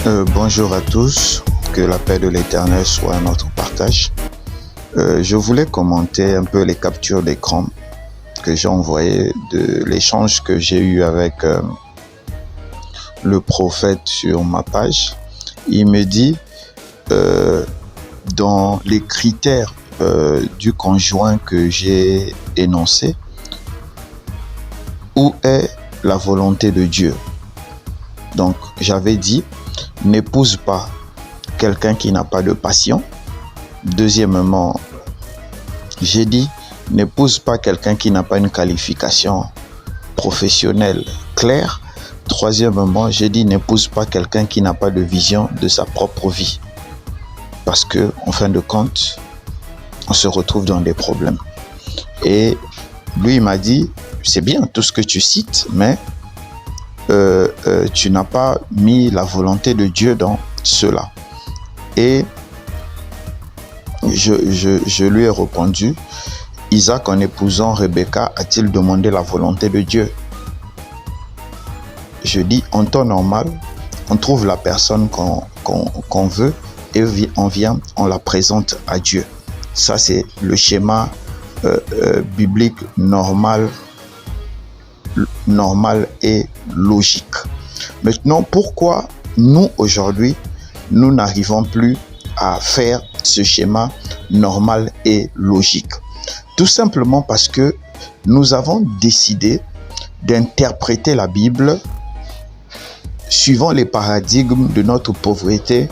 Bonjour à tous, que la paix de l'Éternel soit notre partage. Je voulais commenter un peu les captures d'écran que j'ai envoyées de l'échange que j'ai eu avec le prophète sur ma page. Il me dit, dans les critères du conjoint que j'ai énoncé, où est la volonté de Dieu? Donc, j'avais dit, n'épouse pas quelqu'un qui n'a pas de passion. Deuxièmement, j'ai dit, n'épouse pas quelqu'un qui n'a pas une qualification professionnelle claire. Troisièmement, j'ai dit, n'épouse pas quelqu'un qui n'a pas de vision de sa propre vie. Parce que, en fin de compte, on se retrouve dans des problèmes. Et lui, il m'a dit, c'est bien tout ce que tu cites, mais tu n'as pas mis la volonté de Dieu dans cela. Et je lui ai répondu, Isaac, en épousant Rebecca, a-t-il demandé la volonté de Dieu? Je dis, en temps normal, on trouve la personne qu'on veut et on vient, on la présente à Dieu. Ça, c'est le schéma biblique normal et logique. Maintenant, pourquoi nous, aujourd'hui, nous n'arrivons plus à faire ce schéma normal et logique? Tout simplement parce que nous avons décidé d'interpréter la Bible suivant les paradigmes de notre pauvreté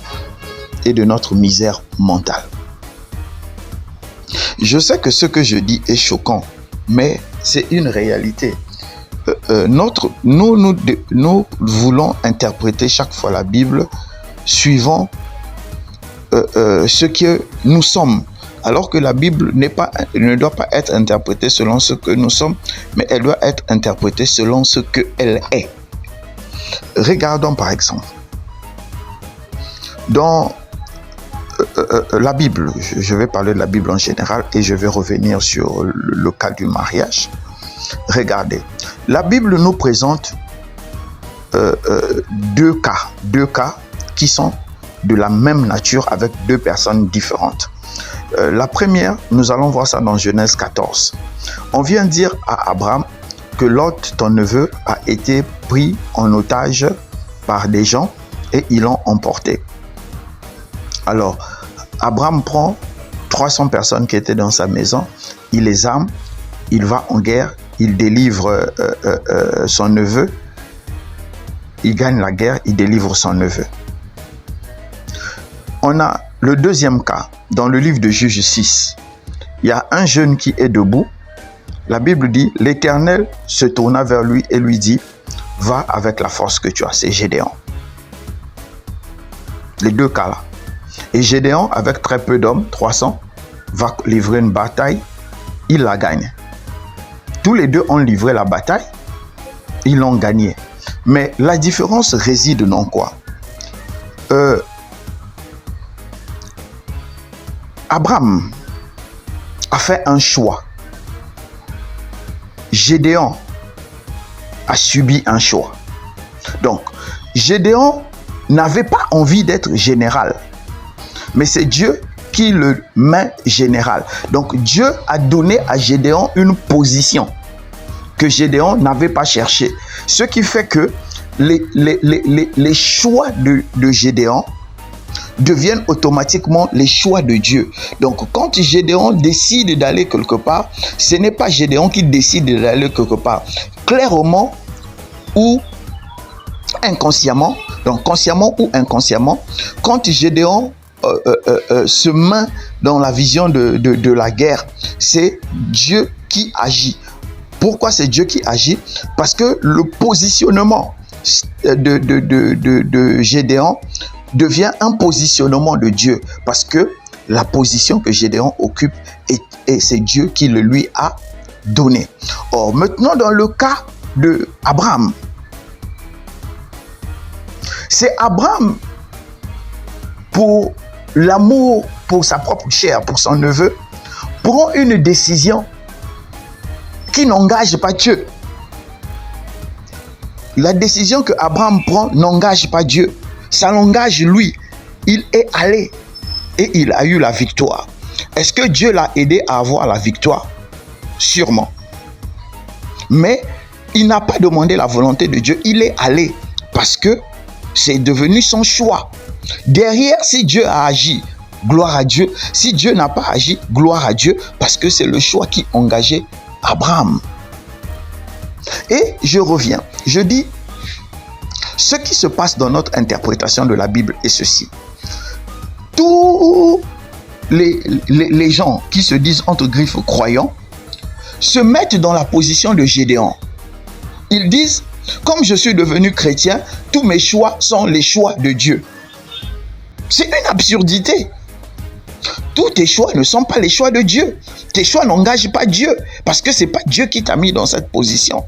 et de notre misère mentale. Je sais que ce que je dis est choquant, mais c'est une réalité. Nous voulons interpréter chaque fois la Bible suivant ce que nous sommes, alors que la Bible ne doit pas être interprétée selon ce que nous sommes, mais elle doit être interprétée selon ce qu'elle est. Regardons par exemple, dans la Bible, je vais parler de la Bible en général et je vais revenir sur le cas du mariage. Regardez, la Bible nous présente deux cas qui sont de la même nature avec deux personnes différentes. La première, nous allons voir ça dans Genèse 14. On vient dire à Abraham que Lot, ton neveu, a été pris en otage par des gens et ils l'ont emporté. Alors, Abraham prend 300 personnes qui étaient dans sa maison, il les arme, il va en guerre, il délivre son neveu, il gagne la guerre, il délivre son neveu. On a le deuxième cas, dans le livre de Juges 6. Il y a un jeune qui est debout. La Bible dit, l'Éternel se tourna vers lui et lui dit, va avec la force que tu as. C'est Gédéon. Les deux cas là. Et Gédéon, avec très peu d'hommes, 300, va livrer une bataille, il la gagne. Tous les deux ont livré la bataille, ils l'ont gagnée. Mais la différence réside dans quoi? Abraham a fait un choix. Gédéon a subi un choix. Donc, Gédéon n'avait pas envie d'être général. Mais c'est Dieu qui le met général. Donc Dieu a donné à Gédéon une position que Gédéon n'avait pas cherchée. Ce qui fait que les choix de Gédéon deviennent automatiquement les choix de Dieu. Donc quand Gédéon décide d'aller quelque part, ce n'est pas Gédéon qui décide d'aller quelque part. Clairement ou inconsciemment, donc consciemment ou inconsciemment, quand Gédéon se met dans la vision de la guerre, c'est Dieu qui agit. Pourquoi c'est Dieu qui agit? Parce que le positionnement de Gédéon devient un positionnement de Dieu, parce que la position que Gédéon occupe, et c'est Dieu qui le lui a donné. Or, maintenant dans le cas de Abraham, c'est Abraham, pour l'amour pour sa propre chair, pour son neveu, prend une décision qui n'engage pas Dieu. La décision que Abraham prend n'engage pas Dieu. Ça l'engage lui. Il est allé et il a eu la victoire. Est-ce que Dieu l'a aidé à avoir la victoire? Sûrement. Mais il n'a pas demandé la volonté de Dieu. Il est allé parce que c'est devenu son choix. Derrière, si Dieu a agi, gloire à Dieu. Si Dieu n'a pas agi, gloire à Dieu, parce que c'est le choix qui engageait Abraham. Et je reviens, je dis, ce qui se passe dans notre interprétation de la Bible est ceci. Tous les gens qui se disent entre griffes croyants se mettent dans la position de Gédéon. Ils disent, comme je suis devenu chrétien, tous mes choix sont les choix de Dieu. C'est une absurdité. Tous tes choix ne sont pas les choix de Dieu. Tes choix n'engagent pas Dieu, parce que ce n'est pas Dieu qui t'a mis dans cette position.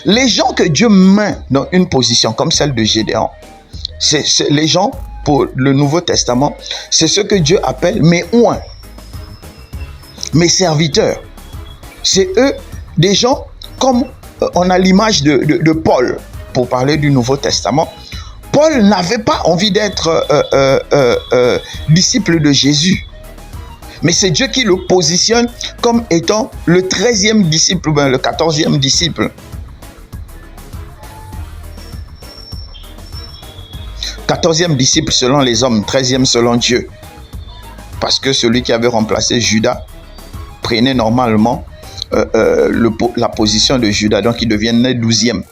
Les gens que Dieu met dans une position comme celle de Gédéon, c'est les gens, pour le Nouveau Testament, c'est ce que Dieu appelle mes oints, mes serviteurs. C'est eux, des gens comme on a l'image de Paul, pour parler du Nouveau Testament. Paul n'avait pas envie d'être disciple de Jésus. Mais c'est Dieu qui le positionne comme étant le 13e disciple, le 14e disciple. 14e disciple selon les hommes, 13e selon Dieu. Parce que celui qui avait remplacé Judas prenait normalement la position de Judas, donc il devenait 12e.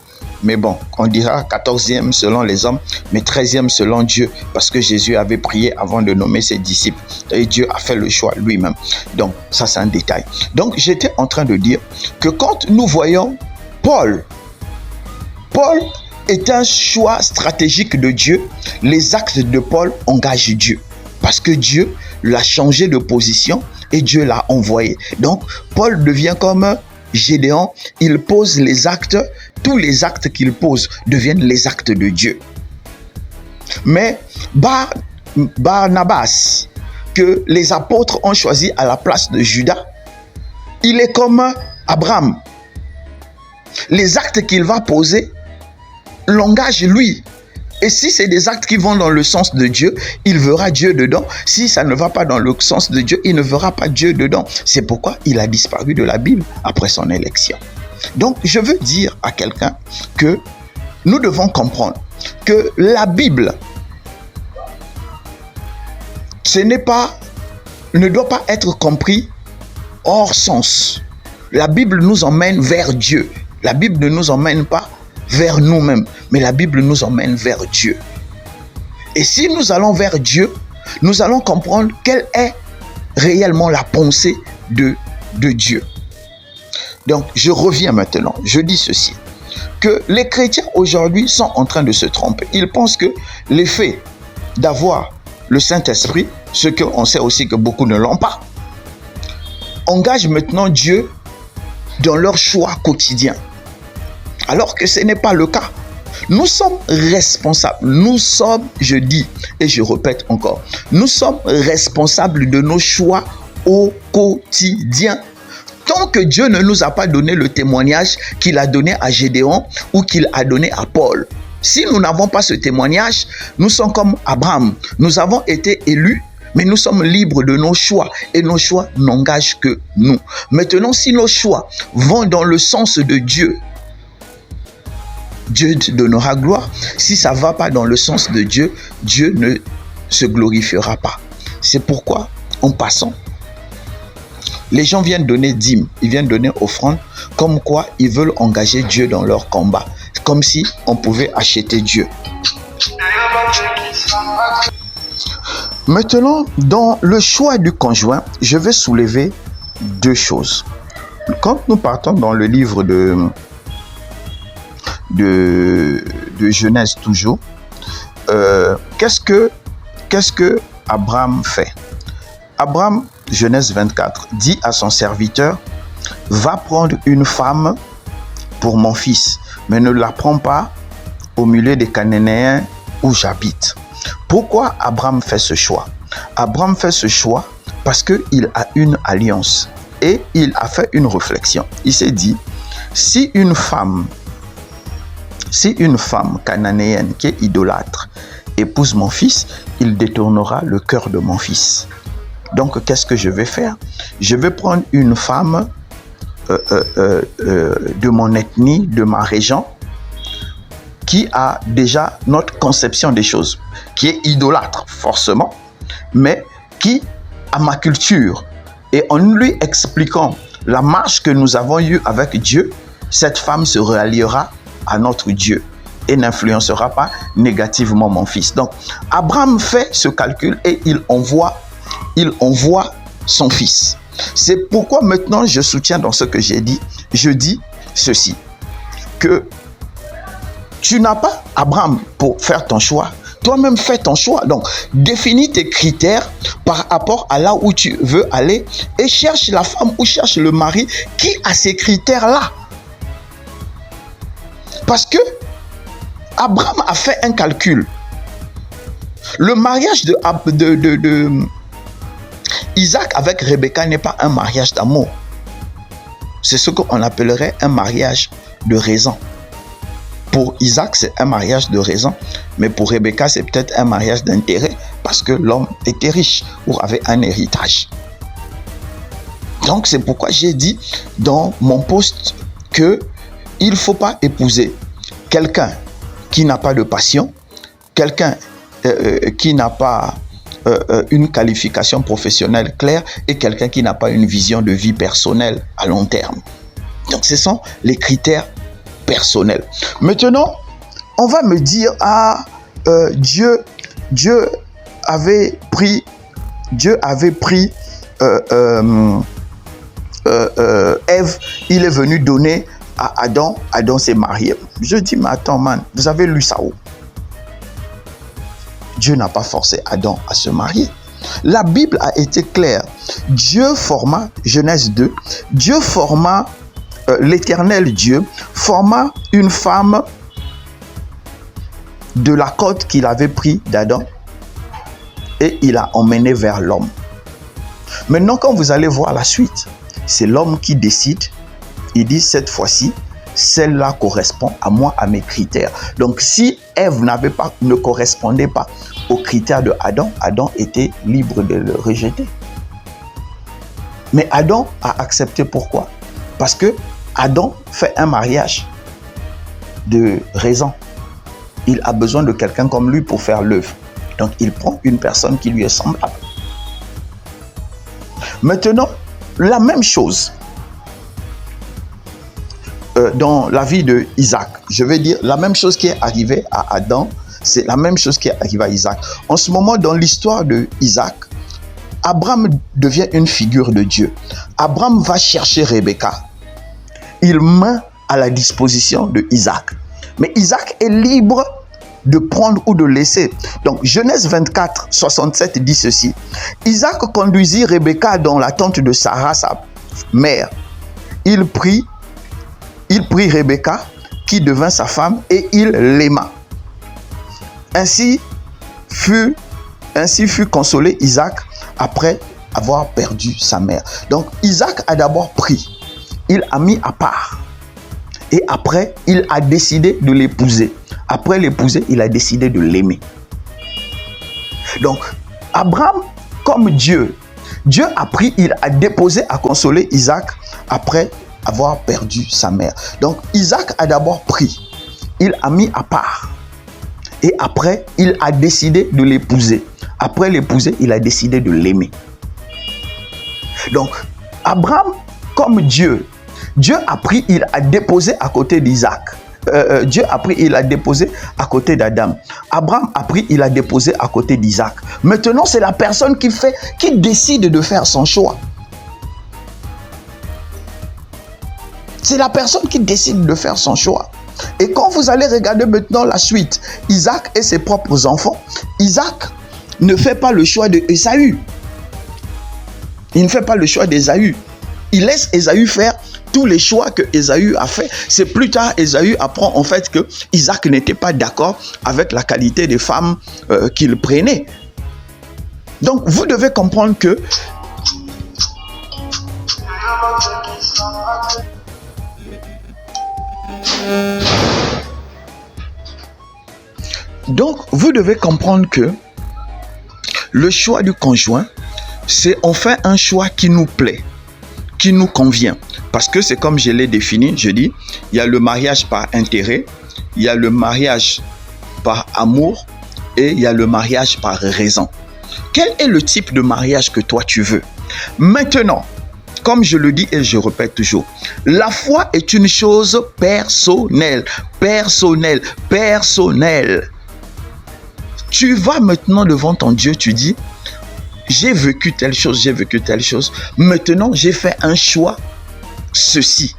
Mais bon, on dira 14e selon les hommes, mais 13e selon Dieu, parce que Jésus avait prié avant de nommer ses disciples. Et Dieu a fait le choix lui-même. Donc, ça c'est un détail. Donc, j'étais en train de dire que quand nous voyons Paul est un choix stratégique de Dieu. Les actes de Paul engagent Dieu, parce que Dieu l'a changé de position et Dieu l'a envoyé. Donc, Paul devient comme Gédéon, il pose les actes, tous les actes qu'il pose deviennent les actes de Dieu. Mais Barnabas, que les apôtres ont choisi à la place de Judas, il est comme Abraham. Les actes qu'il va poser l'engagent lui. Et si c'est des actes qui vont dans le sens de Dieu, il verra Dieu dedans. Si ça ne va pas dans le sens de Dieu, il ne verra pas Dieu dedans. C'est pourquoi il a disparu de la Bible après son élection. Donc, je veux dire à quelqu'un que nous devons comprendre que la Bible, ne doit pas être compris hors sens. La Bible nous emmène vers Dieu. La Bible ne nous emmène pas vers nous-mêmes, mais la Bible nous emmène vers Dieu. Et si nous allons vers Dieu, nous allons comprendre quelle est réellement la pensée de Dieu. Donc, je reviens maintenant, je dis ceci, que les chrétiens aujourd'hui sont en train de se tromper. Ils pensent que l'effet d'avoir le Saint-Esprit, ce qu'on sait aussi que beaucoup ne l'ont pas, engage maintenant Dieu dans leur choix quotidien. Alors que ce n'est pas le cas. Nous sommes responsables. Nous sommes, je dis et je répète encore, nous sommes responsables de nos choix au quotidien. Tant que Dieu ne nous a pas donné le témoignage qu'il a donné à Gédéon ou qu'il a donné à Paul. Si nous n'avons pas ce témoignage, nous sommes comme Abraham. Nous avons été élus, mais nous sommes libres de nos choix et nos choix n'engagent que nous. Maintenant, si nos choix vont dans le sens de Dieu, Dieu te donnera gloire. Si ça ne va pas dans le sens de Dieu, Dieu ne se glorifiera pas. C'est pourquoi, en passant, les gens viennent donner dîmes, ils viennent donner offrande, comme quoi ils veulent engager Dieu dans leur combat, comme si on pouvait acheter Dieu. Maintenant, dans le choix du conjoint, je vais soulever deux choses. Quand nous partons dans le livre de Genèse toujours, qu'est-ce que Abraham fait? Abraham, Genèse 24, dit à son serviteur, va prendre une femme pour mon fils, mais ne la prends pas au milieu des Cananéens où j'habite. Pourquoi Abraham fait ce choix? Abraham fait ce choix parce qu'il a une alliance et il a fait une réflexion. Il s'est dit, si une femme Si une femme cananéenne qui est idolâtre épouse mon fils, il détournera le cœur de mon fils. Donc, qu'est-ce que je vais faire? Je vais prendre une femme de mon ethnie, de ma région, qui a déjà notre conception des choses, qui est idolâtre, forcément, mais qui a ma culture. Et en lui expliquant la marche que nous avons eue avec Dieu, cette femme se ralliera à notre Dieu et n'influencera pas négativement mon fils. Donc, Abraham fait ce calcul et il envoie son fils. C'est pourquoi maintenant je soutiens dans ce que j'ai dit. Je dis ceci, que tu n'as pas Abraham pour faire ton choix. Toi-même fais ton choix. Donc, définis tes critères par rapport à là où tu veux aller et cherche la femme ou cherche le mari qui a ces critères-là. Parce que Abraham a fait un calcul. Le mariage de Isaac avec Rebecca n'est pas un mariage d'amour. C'est ce qu'on appellerait un mariage de raison. Pour Isaac, c'est un mariage de raison, mais pour Rebecca, c'est peut-être un mariage d'intérêt parce que l'homme était riche ou avait un héritage. Donc, c'est pourquoi j'ai dit dans mon post que il ne faut pas épouser quelqu'un qui n'a pas de passion, quelqu'un qui n'a pas une qualification professionnelle claire et quelqu'un qui n'a pas une vision de vie personnelle à long terme. Donc, ce sont les critères personnels. Maintenant, on va me dire, Dieu avait pris Ève, il est venu donner à Adam. Adam s'est marié. Je dis, mais attends, man, vous avez lu ça où? Dieu n'a pas forcé Adam à se marier. La Bible a été claire. Dieu forma, Genèse 2, Dieu forma, l'Éternel Dieu forma une femme de la côte qu'il avait pris d'Adam et il a emmené vers l'homme. Maintenant, quand vous allez voir la suite, c'est l'homme qui décide. Il dit, cette fois-ci, celle-là correspond à moi, à mes critères. Donc, si Ève ne correspondait pas aux critères de Adam, Adam était libre de le rejeter. Mais Adam a accepté. Pourquoi? Parce que Adam fait un mariage de raison. Il a besoin de quelqu'un comme lui pour faire l'œuvre. Donc, il prend une personne qui lui est semblable. Maintenant, la même chose dans la vie de Isaac. Je vais dire, la même chose qui est arrivée à Adam, c'est la même chose qui est arrivée à Isaac. En ce moment, dans l'histoire de Isaac, Abraham devient une figure de Dieu. Abraham va chercher Rebecca. Il met à la disposition de Isaac. Mais Isaac est libre de prendre ou de laisser. Donc, Genèse 24, 67 dit ceci. Isaac conduisit Rebecca dans la tente de Sarah, sa mère. Il prit Rebecca, qui devint sa femme, et il l'aima. Ainsi fut consolé Isaac après avoir perdu sa mère. Donc, Isaac a d'abord pris. Il a mis à part. Et après, il a décidé de l'épouser. Après l'épouser, il a décidé de l'aimer. Donc, Abraham, comme Dieu a pris, il a déposé à consoler Isaac après avoir perdu sa mère. Donc, Isaac a d'abord pris. Il a mis à part. Et après, il a décidé de l'épouser. Après l'épouser, il a décidé de l'aimer. Donc, Abraham, comme Dieu a pris, il a déposé à côté d'Isaac. Dieu a pris, il a déposé à côté d'Adam. Abraham a pris, il a déposé à côté d'Isaac. Maintenant, c'est la personne qui décide de faire son choix. C'est la personne qui décide de faire son choix. Et quand vous allez regarder maintenant la suite, Isaac et ses propres enfants, Isaac ne fait pas le choix d'Ésaü. Il ne fait pas le choix d'Ésaü. Il laisse Ésaü faire tous les choix que Ésaü a fait. C'est plus tard, Ésaü apprend en fait que Isaac n'était pas d'accord avec la qualité des femmes qu'il prenait. Donc, vous devez comprendre que Donc, vous devez comprendre que le choix du conjoint, c'est on fait un choix qui nous plaît, qui nous convient. Parce que c'est comme je l'ai défini, je dis, il y a le mariage par intérêt, il y a le mariage par amour et il y a le mariage par raison. Quel est le type de mariage que toi tu veux? Maintenant, comme je le dis et je répète toujours, la foi est une chose personnelle, personnelle, personnelle. Tu vas maintenant devant ton Dieu, tu dis, j'ai vécu telle chose, j'ai vécu telle chose. Maintenant, j'ai fait un choix, ceci.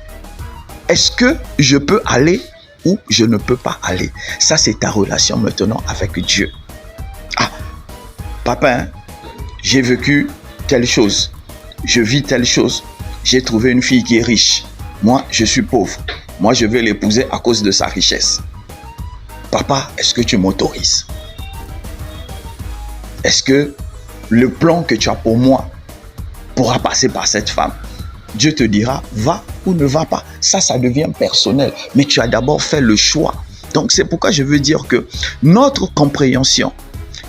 Est-ce que je peux aller ou je ne peux pas aller? Ça, c'est ta relation maintenant avec Dieu. Ah, papa, hein, j'ai vécu telle chose. Je vis telle chose. J'ai trouvé une fille qui est riche. Moi, je suis pauvre. Moi, je vais l'épouser à cause de sa richesse. Papa, est-ce que tu m'autorises? Est-ce que le plan que tu as pour moi pourra passer par cette femme? Dieu te dira, va ou ne va pas. Ça devient personnel. Mais tu as d'abord fait le choix. Donc, c'est pourquoi je veux dire que notre compréhension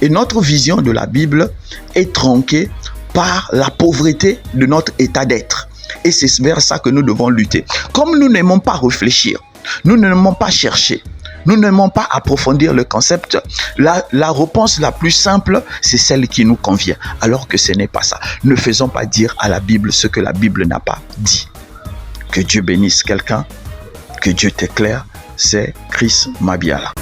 et notre vision de la Bible est tronquée par la pauvreté de notre état d'être. Et c'est vers ça que nous devons lutter. Comme nous n'aimons pas réfléchir, nous n'aimons pas chercher, nous n'aimons pas approfondir le concept, la réponse la plus simple, c'est celle qui nous convient. Alors que ce n'est pas ça. Ne faisons pas dire à la Bible ce que la Bible n'a pas dit. Que Dieu bénisse quelqu'un, que Dieu t'éclaire. C'est Chris Mabiala.